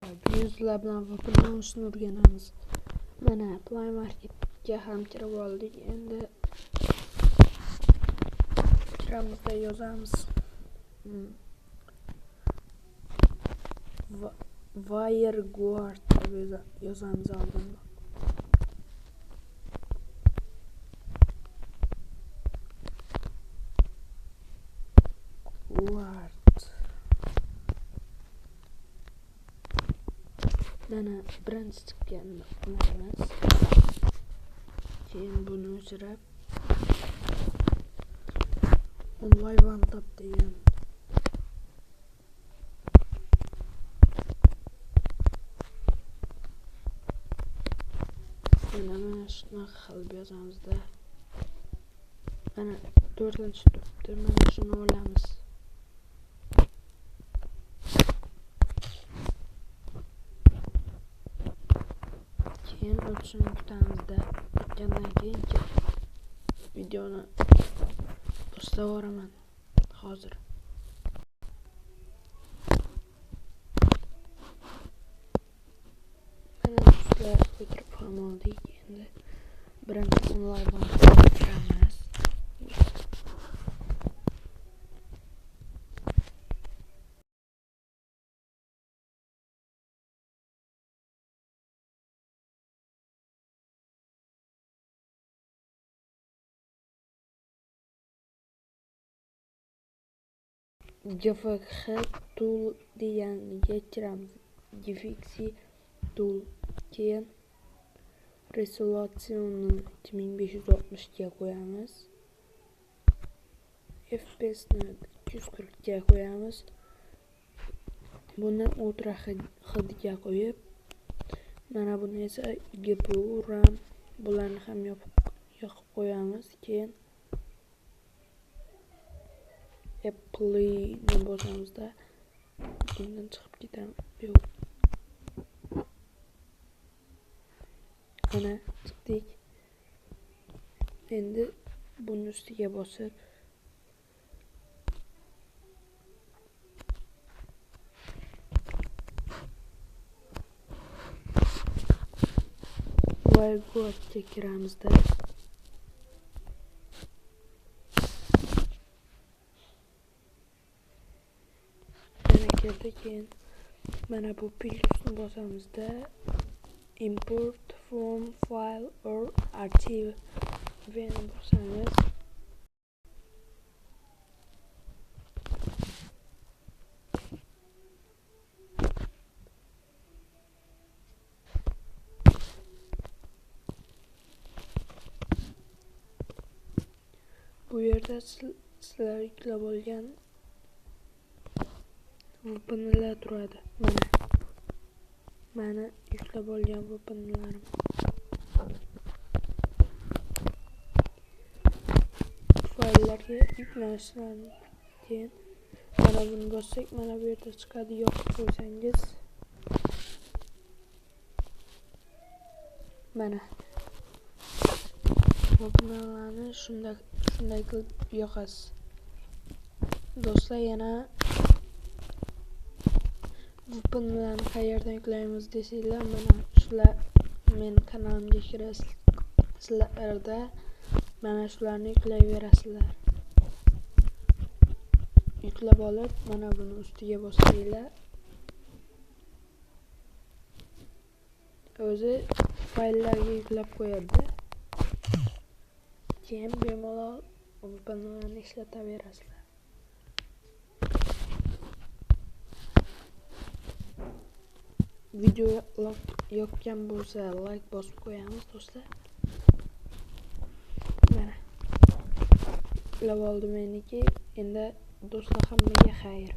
Yuzlab bilan foydalanishni o'rganamiz. Mana Play Marketga ham kirib oldik. Endi kiramizda yozamiz. WireGuard deb yozamiz oldin. Mana birinchi chiqqanini qilamiz. Keyin buni o'chirib Online OneTap degan mana shunaqa qilib yozamizda. Mana 4-chi turibdi. Mana shuni olamiz. Keyin o'tishini kutamizda. O'tgandan keyin videoni boshlab hozir. Mana sizlar o'tirib ham oldik. Endi birinchi onlayn bankga kiramiz. GFX Tool deganiga kiramiz. GFX Tool. Keyin resolutsionni 2560 ga qo'yamiz. FPS ni 240 ga qo'yamiz. Buni Ultra HD ga qo'yib, mana buni esa GPU, RAM bularni ham yoqib qo'yamiz. Keyin Apple'ni bosamizda bundan chiqib ketamiz. Mana chiqdik. Endi buni ustiga bosib WireGuardga kiramizda. Keyin mana bu plyusni bosamizda import from file or archive ni bosamiz. Bu yerda sizlar yuklab olgan VPN'lar turadi. Mana yuklab olgan VPN'larim. Fayllarga yuklanishdan keyin mana buni bossak, mana bu yerda chiqadi. Yoqib qo'ysangiz mana VPN'larni shunday qilib yoqasiz. Do'stlar, yana VPN'larni qayerdan yuklaymiz desanglar, mana shular men kanalimga kirasizlarda mana shularni yuklayverasizlar. Yuklab olib, mana buni ustiga bossanglar, o'zi fayllarga yuklab qo'yadi. Keyin bemalol VPN'larni ishlataverasizlar. Video yoqgan bo'lsa like bosib qo'yamiz do'stlar. Mana ilib oldim meniki. Endi do'stlar, hammaga xayr.